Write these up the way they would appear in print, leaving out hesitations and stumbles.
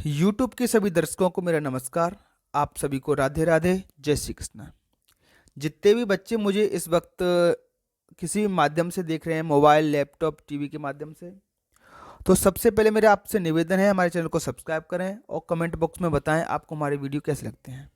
YouTube के सभी दर्शकों को मेरा नमस्कार। आप सभी को राधे राधे, जय श्री कृष्ण। जितने भी बच्चे मुझे इस वक्त किसी भी माध्यम से देख रहे हैं, मोबाइल, लैपटॉप, टीवी के माध्यम से, तो सबसे पहले मेरा आपसे निवेदन है, हमारे चैनल को सब्सक्राइब करें और कमेंट बॉक्स में बताएं आपको हमारे वीडियो कैसे लगते हैं।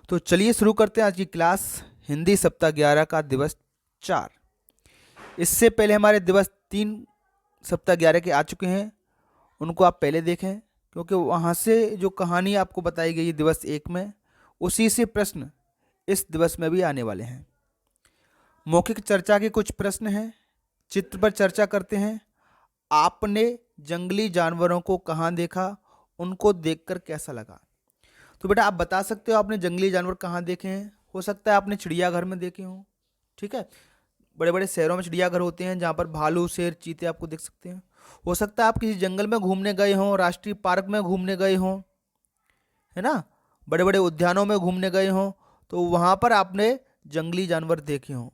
तो चलिए शुरू करते हैं आज की क्लास। हिंदी सप्ताह 11 का दिवस 4। इससे पहले हमारे दिवस 3 सप्ताह 11 के आ चुके हैं, उनको आप पहले देखें, क्योंकि वहाँ से जो कहानी आपको बताई गई है दिवस 1 में, उसी से प्रश्न इस दिवस में भी आने वाले हैं। मौखिक चर्चा के कुछ प्रश्न हैं, चित्र पर चर्चा करते हैं। आपने जंगली जानवरों को कहाँ देखा, उनको देखकर कैसा लगा? तो बेटा आप बता सकते हो आपने जंगली जानवर कहाँ देखे हैं। हो सकता है आपने चिड़ियाघर में देखे हों, ठीक है। बड़े बड़े शहरों में चिड़ियाघर होते हैं जहाँ पर भालू, शेर, चीते आपको देख सकते हैं। हो सकता है आप किसी जंगल में घूमने गए हों, राष्ट्रीय पार्क में घूमने गए हों, है ना, बड़े बड़े उद्यानों में घूमने गए हों, तो वहाँ पर आपने जंगली जानवर देखे हों।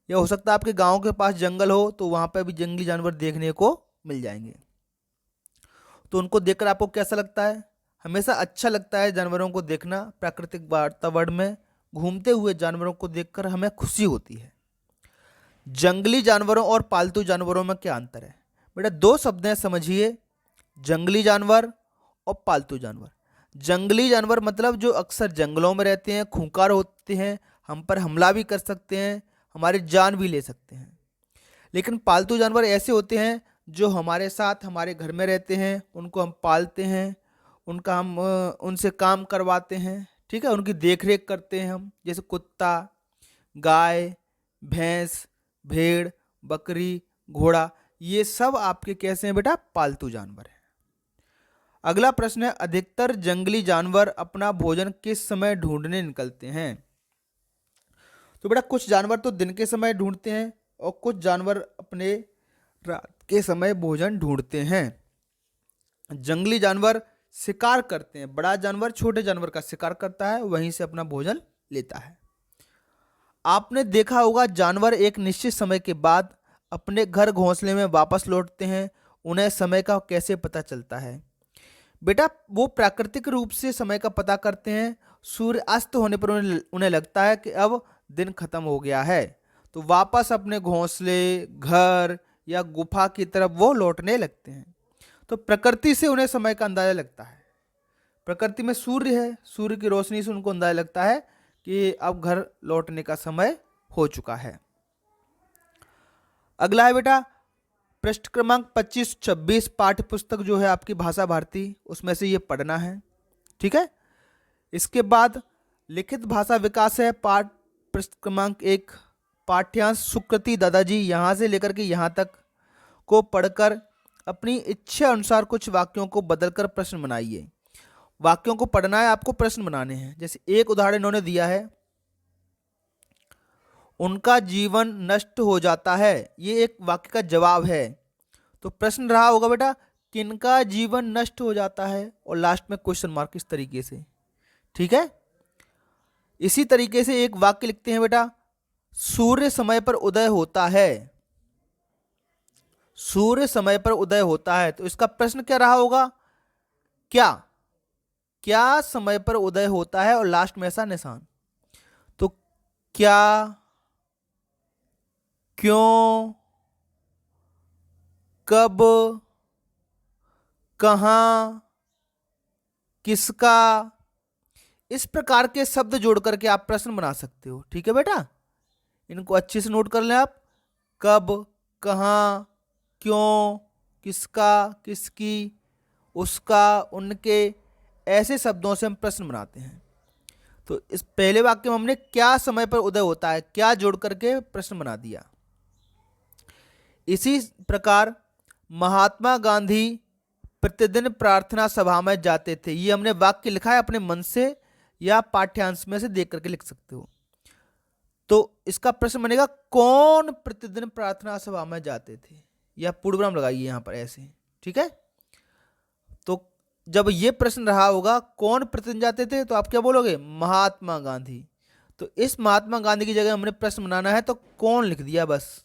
या हो सकता है आपके गांव के पास जंगल हो, तो वहाँ पर भी जंगली जानवर देखने को मिल जाएंगे। तो उनको देखकर आपको कैसा लगता है? हमेशा अच्छा लगता है जानवरों को देखना। प्राकृतिक वातावरण में घूमते हुए जानवरों को देखकर हमें खुशी होती है। जंगली जानवरों और पालतू जानवरों में क्या अंतर है? बेटा दो शब्द हैं, समझिए, जंगली जानवर और पालतू जानवर। जंगली जानवर मतलब जो अक्सर जंगलों में रहते हैं, खूंखार होते हैं, हम पर हमला भी कर सकते हैं, हमारी जान भी ले सकते हैं। लेकिन पालतू जानवर ऐसे होते हैं जो हमारे साथ हमारे घर में रहते हैं, उनको हम पालते हैं, उनका हम उनसे काम करवाते हैं, ठीक है, उनकी देख रेख करते हैं हम। जैसे कुत्ता, गाय, भैंस, भेड़, बकरी, घोड़ा, ये सब आपके कैसे हैं बेटा? पालतू जानवर हैं। अगला प्रश्न है, अधिकतर जंगली जानवर अपना भोजन किस समय ढूंढने निकलते हैं? तो बेटा कुछ जानवर तो दिन के समय ढूंढते हैं और कुछ जानवर अपने रात के समय भोजन ढूंढते हैं। जंगली जानवर शिकार करते हैं, बड़ा जानवर छोटे जानवर का शिकार करता है, वहीं से अपना भोजन लेता है। आपने देखा होगा जानवर एक निश्चित समय के बाद अपने घर घोंसले में वापस लौटते हैं, उन्हें समय का कैसे पता चलता है? बेटा वो प्राकृतिक रूप से समय का पता करते हैं। सूर्य अस्त होने पर उन्हें लगता है कि अब दिन खत्म हो गया है, तो वापस अपने घोंसले, घर या गुफा की तरफ वो लौटने लगते हैं। तो प्रकृति से उन्हें समय का अंदाजा लगता है। प्रकृति में सूर्य है, सूर्य की रोशनी से उनको अंदाजा लगता है कि अब घर लौटने का समय हो चुका है। अगला है बेटा पृष्ठ क्रमांक 25-26 पाठ्य पुस्तक जो है आपकी भाषा भारती, उसमें से ये पढ़ना है, ठीक है। इसके बाद लिखित भाषा विकास है, पाठ पृष्ठ क्रमांक 1, पाठ्यांश सुकृति दादाजी यहाँ से लेकर के यहाँ तक को पढ़कर अपनी इच्छा अनुसार कुछ वाक्यों को बदलकर प्रश्न बनाइए। वाक्यों को पढ़ना है आपको, प्रश्न बनाने हैं। जैसे एक उदाहरण इन्होंने दिया है, उनका जीवन नष्ट हो जाता है, ये एक वाक्य का जवाब है। तो प्रश्न रहा होगा बेटा किनका जीवन नष्ट हो जाता है, और लास्ट में क्वेश्चन मार्क, इस तरीके से, ठीक है। इसी तरीके से एक वाक्य लिखते हैं बेटा, सूर्य समय पर उदय होता है, सूर्य समय पर उदय होता है। तो इसका प्रश्न क्या रहा होगा? क्या क्या समय पर उदय होता है, और लास्ट में ऐसा निशान। तो क्या, क्यों, कब, कहां, किसका, इस प्रकार के शब्द जोड़ करके आप प्रश्न बना सकते हो, ठीक है बेटा। इनको अच्छे से नोट कर लें आप। कब, कहां, क्यों, किसका, किसकी, उसका, उनके, ऐसे शब्दों से हम प्रश्न बनाते हैं। तो इस पहले वाक्य में हमने क्या समय पर उदय होता है, क्या जोड़ करके प्रश्न बना दिया। इसी प्रकार महात्मा गांधी प्रतिदिन प्रार्थना सभा में जाते थे, ये हमने वाक्य लिखा है, अपने मन से या पाठ्यांश में से देख करके लिख सकते हो। तो इसका प्रश्न बनेगा कौन प्रतिदिन प्रार्थना सभा में जाते थे, या पूर्वनाम लगाइए यहां पर ऐसे, ठीक है। तो जब ये प्रश्न रहा होगा कौन प्रतिदिन जाते थे, तो आप क्या बोलोगे? महात्मा गांधी। तो इस महात्मा गांधी की जगह हमने प्रश्न बनाना है, तो कौन लिख दिया बस।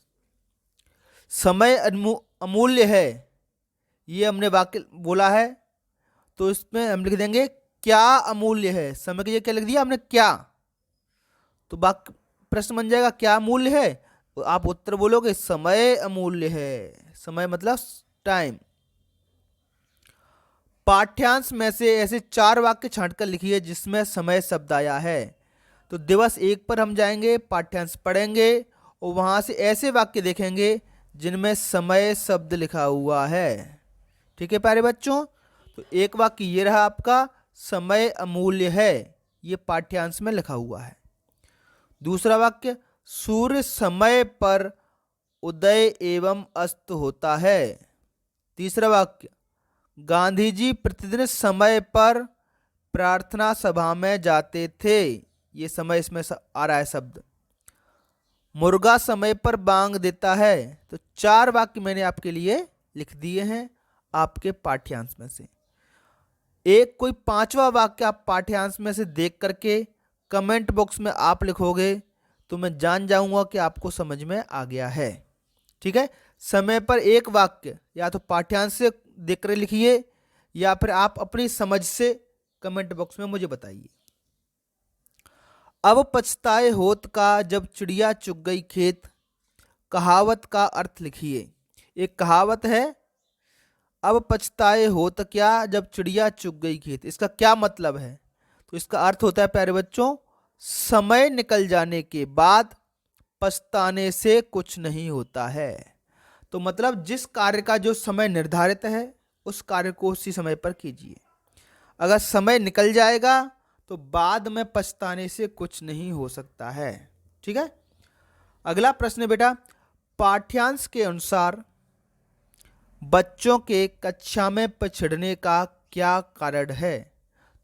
समय अमूल्य है, ये हमने वाक्य बोला है, तो इसमें हम लिख देंगे क्या अमूल्य है। समय की जगह क्या लिख दिया हमने, क्या। तो वाक्य प्रश्न बन जाएगा क्या अमूल्य है, तो आप उत्तर बोलोगे समय अमूल्य है। समय मतलब टाइम। पाठ्यांश में से ऐसे 4 वाक्य छांटकर लिखिए जिसमें समय शब्द आया है। तो दिवस 1 पर हम जाएंगे, पाठ्यांश पढ़ेंगे और वहां से ऐसे वाक्य देखेंगे जिनमें समय शब्द लिखा हुआ है। ठीक है प्यारे बच्चों, तो एक वाक्य ये रहा आपका, समय अमूल्य है, ये पाठ्यांश में लिखा हुआ है। दूसरा वाक्य, सूर्य समय पर उदय एवं अस्त होता है। तीसरा वाक्य, गांधी जी प्रतिदिन समय पर प्रार्थना सभा में जाते थे। ये समय इसमें आ रहा है शब्द। मुर्गा समय पर बांग देता है। तो 4 वाक्य मैंने आपके लिए लिख दिए हैं आपके पाठ्यांश में से। एक कोई 5वां वाक्य आप पाठ्यांश में से देख करके कमेंट बॉक्स में आप लिखोगे तो मैं जान जाऊंगा कि आपको समझ में आ गया है। ठीक है, समय पर एक वाक्य या तो पाठ्यांश से देख कर लिखिए या फिर आप अपनी समझ से कमेंट बॉक्स में मुझे बताइए। अब पछताए होत का जब चिड़िया चुग गई खेत, कहावत का अर्थ लिखिए। एक कहावत है, अब पछताए होत क्या जब चिड़िया चुग गई खेत। इसका क्या मतलब है? तो इसका अर्थ होता है प्यारे बच्चों, समय निकल जाने के बाद पछताने से कुछ नहीं होता है। तो मतलब जिस कार्य का जो समय निर्धारित है उस कार्य को उसी समय पर कीजिए। अगर समय निकल जाएगा तो बाद में पछताने से कुछ नहीं हो सकता है। ठीक है, अगला प्रश्न है बेटा, पाठ्यांश के अनुसार बच्चों के कक्षा में पिछड़ने का क्या कारण है?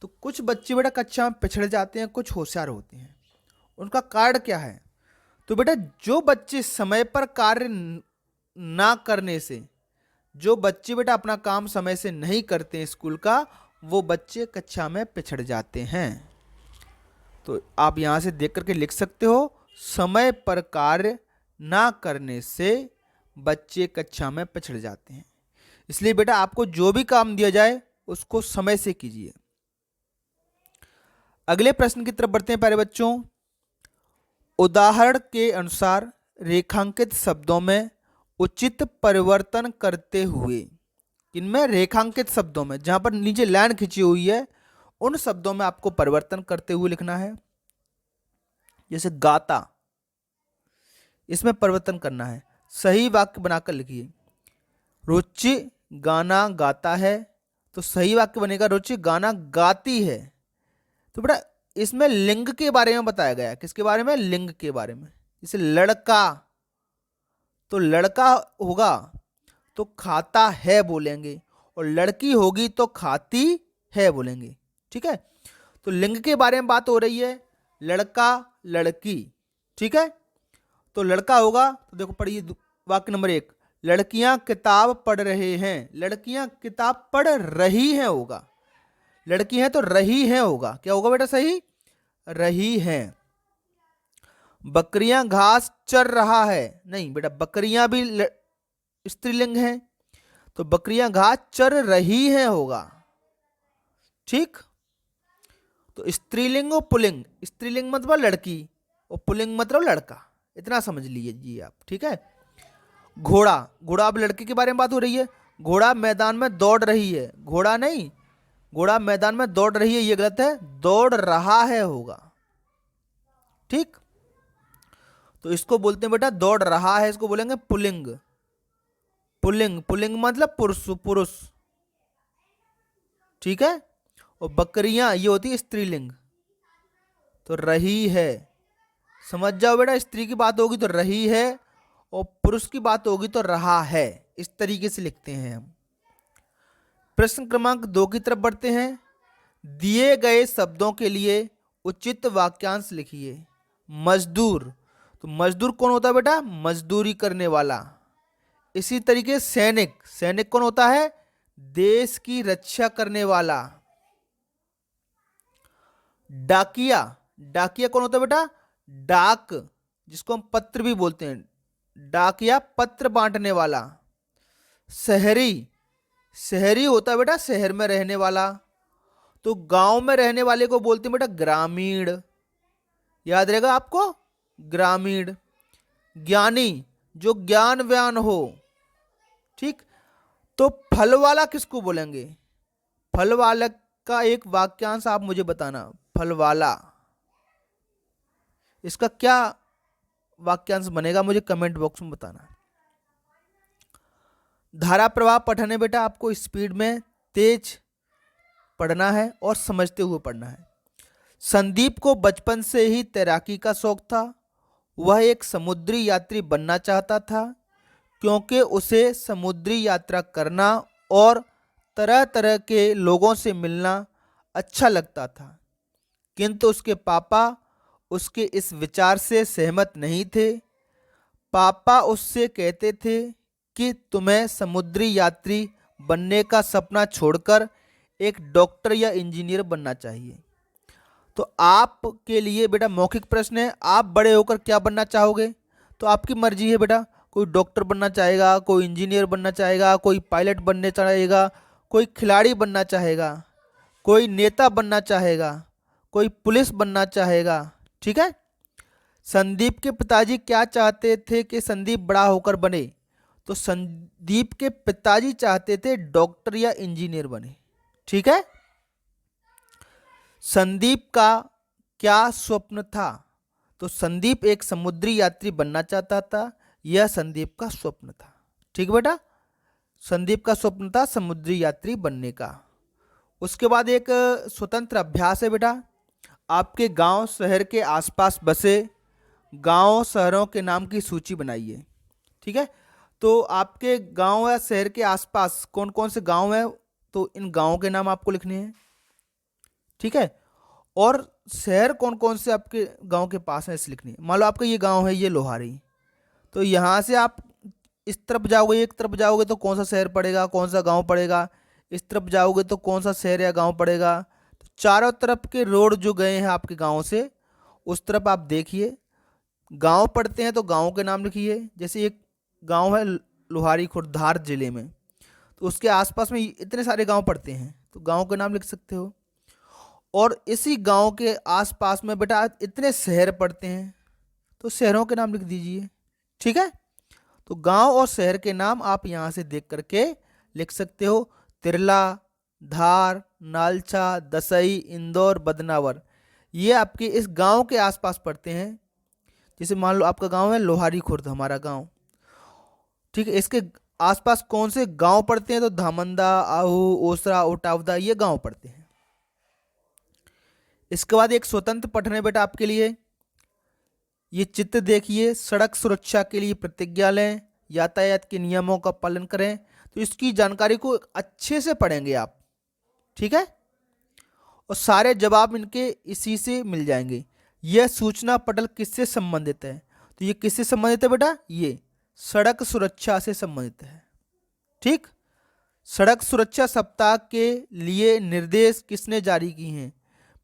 तो कुछ बच्चे बेटा कक्षा में पिछड़ जाते हैं, कुछ होशियार होते हैं, उनका कारण क्या है? तो बेटा जो बच्चे समय पर कार्य ना करने से, जो बच्चे बेटा अपना काम समय से नहीं करते हैं स्कूल का, वो बच्चे कक्षा में पिछड़ जाते हैं। तो आप यहां से देख करके लिख सकते हो, समय पर कार्य ना करने से बच्चे कक्षा में पिछड़ जाते हैं। इसलिए बेटा आपको जो भी काम दिया जाए उसको समय से कीजिए। अगले प्रश्न की तरफ बढ़ते हैं प्यारे बच्चों। उदाहरण के अनुसार रेखांकित शब्दों में उचित परिवर्तन करते हुए, इनमें रेखांकित शब्दों में जहां पर नीचे लाइन खींची हुई है उन शब्दों में आपको परिवर्तन करते हुए लिखना है। जैसे गाता, इसमें परिवर्तन करना है, सही वाक्य बनाकर लिखिए। रुचि गाना गाता है, तो सही वाक्य बनेगा रुचि गाना गाती है। तो बेटा इसमें लिंग के बारे में बताया गया है। किसके बारे में? लिंग के बारे में। जैसे लड़का, तो लड़का होगा तो खाता है बोलेंगे, और लड़की होगी तो खाती है बोलेंगे। ठीक है, तो लिंग के बारे में बात हो रही है, लड़का लड़की। ठीक है, तो लड़का होगा तो देखो पढ़िए वाक्य नंबर 1, लड़कियां किताब पढ़ रहे हैं। लड़कियां किताब पढ़ रही हैं होगा, लड़की है तो रही है होगा। क्या होगा बेटा? सही, रही हैं। बकरियां घास चर रहा है, नहीं बेटा बकरियां भी स्त्रीलिंग है, तो बकरियां घास चर रही हैं होगा। ठीक, तो स्त्रीलिंग और पुल्लिंग, स्त्रीलिंग मतलब लड़की और पुल्लिंग मतलब लड़का, इतना समझ लीजिए आप। ठीक है, घोड़ा, घोड़ा अब लड़के के बारे में बात हो रही है। घोड़ा मैदान में दौड़ रही है, घोड़ा नहीं, घोड़ा मैदान में दौड़ रही है, ये गलत है, दौड़ रहा है होगा। ठीक, तो इसको बोलते हैं बेटा दौड़ रहा है, इसको बोलेंगे पुल्लिंग। पुल्लिंग, पुल्लिंग मतलब पुरुष, पुरुष। ठीक है, और बकरियां ये होती है स्त्रीलिंग, तो रही है। समझ जाओ बेटा, स्त्री की बात होगी तो रही है और पुरुष की बात होगी तो रहा है। इस तरीके से लिखते हैं हम। प्रश्न क्रमांक 2 की तरफ बढ़ते हैं। दिए गए शब्दों के लिए उचित वाक्यांश लिखिए। मजदूर, तो मजदूर कौन होता है बेटा? मजदूरी करने वाला। इसी तरीके सैनिक, सैनिक कौन होता है? देश की रक्षा करने वाला। डाकिया, डाकिया कौन होता है बेटा? डाक, जिसको हम पत्र भी बोलते हैं, डाकिया पत्र बांटने वाला। शहरी, शहरी होता है बेटा शहर में रहने वाला, तो गांव में रहने वाले को बोलते हैं बेटा ग्रामीण। याद रहेगा आपको, ग्रामीण। ज्ञानी, जो ज्ञान व्यान हो। ठीक, तो फल वाला किसको बोलेंगे? फल वाला का एक वाक्यांश आप मुझे बताना। फल वाला, इसका क्या वाक्यांश बनेगा मुझे कमेंट बॉक्स में बताना। धारा प्रवाह पढ़ने बेटा आपको स्पीड में तेज पढ़ना है और समझते हुए पढ़ना है। संदीप को बचपन से ही तैराकी का शौक था। वह एक समुद्री यात्री बनना चाहता था क्योंकि उसे समुद्री यात्रा करना और तरह तरह के लोगों से मिलना अच्छा लगता था, किंतु उसके पापा उसके इस विचार से सहमत नहीं थे। पापा उससे कहते थे कि तुम्हें समुद्री यात्री बनने का सपना छोड़कर एक डॉक्टर या इंजीनियर बनना चाहिए। तो आपके लिए बेटा मौखिक प्रश्न है, आप बड़े होकर क्या बनना चाहोगे? तो आपकी मर्जी है बेटा, कोई डॉक्टर बनना चाहेगा, कोई इंजीनियर बनना चाहेगा, कोई पायलट बनने चाहेगा, कोई खिलाड़ी बनना चाहेगा, कोई नेता बनना चाहेगा, कोई पुलिस बनना चाहेगा। ठीक है। संदीप के पिताजी क्या चाहते थे कि संदीप बड़ा होकर बने? तो संदीप के पिताजी चाहते थे डॉक्टर या इंजीनियर बने। ठीक है। संदीप का क्या स्वप्न था? तो संदीप एक समुद्री यात्री बनना चाहता था, यह संदीप का स्वप्न था। ठीक बेटा, संदीप का स्वप्न था समुद्री यात्री बनने का। उसके बाद एक स्वतंत्र अभ्यास है बेटा, आपके गांव शहर के आसपास बसे गांव शहरों के नाम की सूची बनाइए। ठीक है, तो आपके गांव या शहर के आसपास कौन कौन से गांव हैं, तो इन गांवों के नाम आपको लिखने हैं। ठीक है, और शहर कौन कौन से आपके गांव के पास है इसे लिखनी है। मान लो आपका ये गांव है, ये लोहारी, तो यहाँ से आप इस तरफ जाओगे, एक तरफ जाओगे तो कौन सा शहर पड़ेगा, कौन सा गांव पड़ेगा, इस तरफ जाओगे तो कौन सा शहर या गांव पड़ेगा। तो चारों तरफ के रोड जो गए हैं आपके गांव से, उस तरफ आप देखिए गांव पड़ते हैं तो गांव के नाम लिखिए। जैसे एक गांव है लोहारी खुर्द धार जिले में, तो उसके आसपास में इतने सारे गांव पड़ते हैं, तो गांव के नाम लिख सकते हो। और इसी गांव के आसपास में बेटा इतने शहर पड़ते हैं, तो शहरों के नाम लिख दीजिए। ठीक है, तो गांव और शहर के नाम आप यहाँ से देख करके लिख सकते हो। तिरला, धार, नालछा, दसई, इंदौर, बदनावर, ये आपके इस गांव के आसपास पड़ते हैं। जैसे मान लो आपका गांव है लोहारी खुर्द, हमारा गांव। ठीक है, इसके आसपास कौन से गांव पड़ते हैं? तो धामंदा, आहू, ओसरा, ओटावदा, ये गांव पड़ते हैं। इसके बाद एक स्वतंत्र पठन है बेटा आपके लिए, ये चित्र देखिए। सड़क सुरक्षा के लिए प्रतिज्ञा लें, यातायात के नियमों का पालन करें। तो इसकी जानकारी को अच्छे से पढ़ेंगे आप। ठीक है, और सारे जवाब इनके इसी से मिल जाएंगे। यह सूचना पटल किससे संबंधित है? तो ये किससे संबंधित है बेटा? ये सड़क सुरक्षा से संबंधित है। ठीक, सड़क सुरक्षा सप्ताह के लिए निर्देश किसने जारी किए हैं?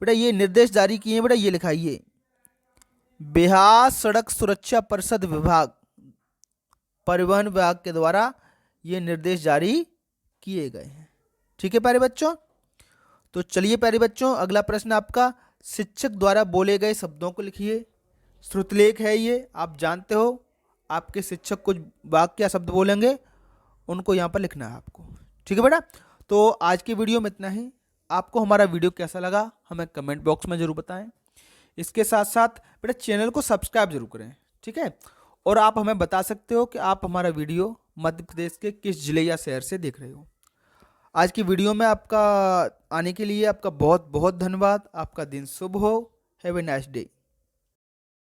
बेटा ये निर्देश जारी किए हैं बेटा, ये लिखाइए, बिहार सड़क सुरक्षा परिषद विभाग, परिवहन विभाग के द्वारा ये निर्देश जारी किए गए हैं। ठीक है प्यारे बच्चों, तो चलिए प्यारे बच्चों, अगला प्रश्न आपका, शिक्षक द्वारा बोले गए शब्दों को लिखिए। श्रुतलेख है ये, आप जानते हो आपके शिक्षक कुछ वाक्य या शब्द बोलेंगे, उनको यहाँ पर लिखना है आपको। ठीक है बेटा, तो आज की वीडियो में इतना ही। आपको हमारा वीडियो कैसा लगा हमें कमेंट बॉक्स में ज़रूर बताएं। इसके साथ साथ बेटा चैनल को सब्सक्राइब जरूर करें। ठीक है, और आप हमें बता सकते हो कि आप हमारा वीडियो मध्य प्रदेश के किस जिले या शहर से देख रहे हो। आज की वीडियो में आपका आने के लिए आपका बहुत बहुत धन्यवाद। आपका दिन शुभ हो। Have a nice day.